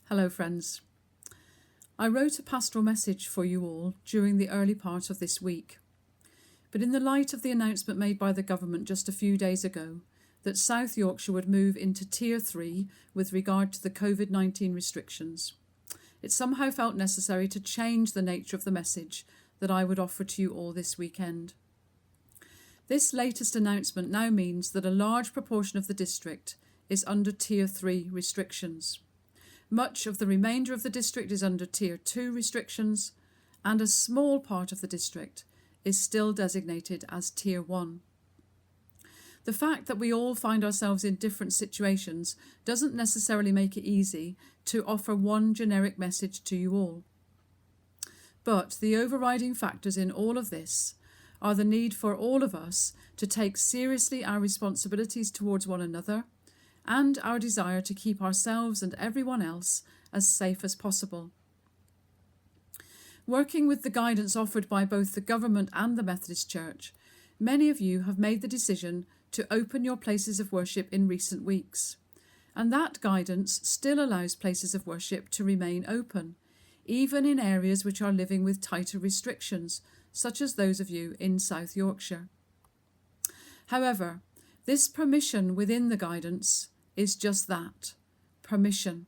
Hello friends. I wrote a pastoral message for you all during the early part of this week. But in the light of the announcement made by the government just a few days ago that South Yorkshire would move into Tier 3 with regard to the COVID-19 restrictions, it somehow felt necessary to change the nature of the message that I would offer to you all this weekend. This latest announcement now means that a large proportion of the district is under Tier 3 restrictions. Much of the remainder of the district is under Tier 2 restrictions, and a small part of the district is still designated as Tier 1. The fact that we all find ourselves in different situations doesn't necessarily make it easy to offer one generic message to you all. But the overriding factors in all of this are the need for all of us to take seriously our responsibilities towards one another and our desire to keep ourselves and everyone else as safe as possible. Working with the guidance offered by both the government and the Methodist Church, many of you have made the decision to open your places of worship in recent weeks, and that guidance still allows places of worship to remain open, even in areas which are living with tighter restrictions, such as those of you in South Yorkshire. However, this permission within the guidance is just that, permission.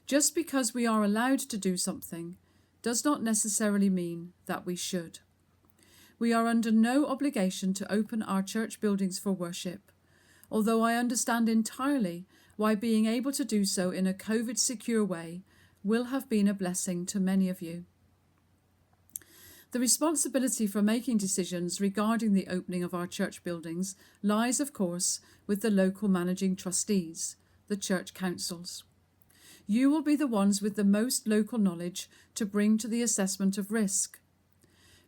Just because we are allowed to do something does not necessarily mean that we should. We are under no obligation to open our church buildings for worship, although I understand entirely why being able to do so in a COVID-secure way will have been a blessing to many of you. The responsibility for making decisions regarding the opening of our church buildings lies, of course, with the local managing trustees, the church councils. You will be the ones with the most local knowledge to bring to the assessment of risk.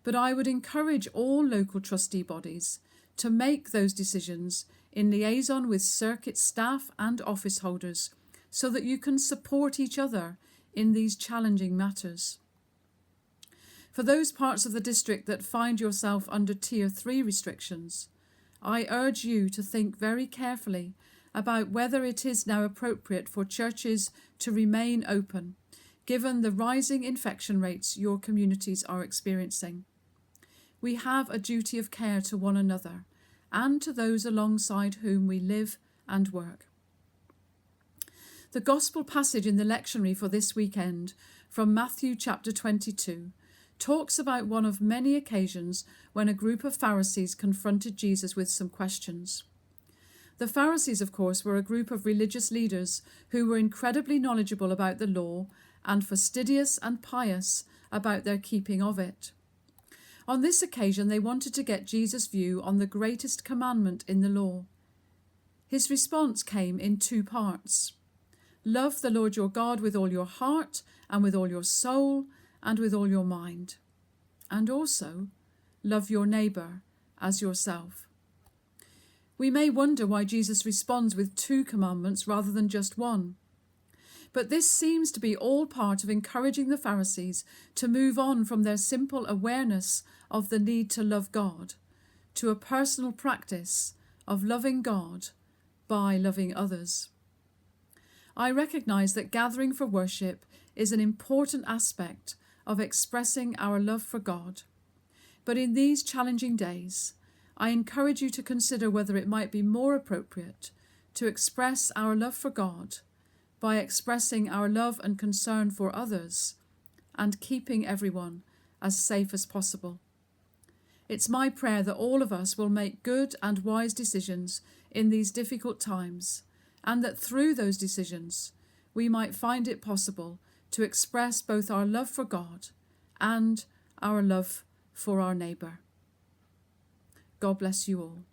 But I would encourage all local trustee bodies to make those decisions in liaison with circuit staff and office holders so that you can support each other in these challenging matters. For those parts of the district that find yourself under Tier 3 restrictions, I urge you to think very carefully about whether it is now appropriate for churches to remain open, given the rising infection rates your communities are experiencing. We have a duty of care to one another and to those alongside whom we live and work. The Gospel passage in the lectionary for this weekend from Matthew chapter 22 talks about one of many occasions when a group of Pharisees confronted Jesus with some questions. The Pharisees, of course, were a group of religious leaders who were incredibly knowledgeable about the law and fastidious and pious about their keeping of it. On this occasion, they wanted to get Jesus' view on the greatest commandment in the law. His response came in two parts. Love the Lord your God with all your heart and with all your soul and with all your mind. And also, love your neighbour as yourself. We may wonder why Jesus responds with two commandments rather than just one. But this seems to be all part of encouraging the Pharisees to move on from their simple awareness of the need to love God to a personal practice of loving God by loving others. I recognise that gathering for worship is an important aspect of expressing our love for God. But in these challenging days, I encourage you to consider whether it might be more appropriate to express our love for God by expressing our love and concern for others and keeping everyone as safe as possible. It's my prayer that all of us will make good and wise decisions in these difficult times, and that through those decisions we might find it possible to express both our love for God and our love for our neighbour. God bless you all.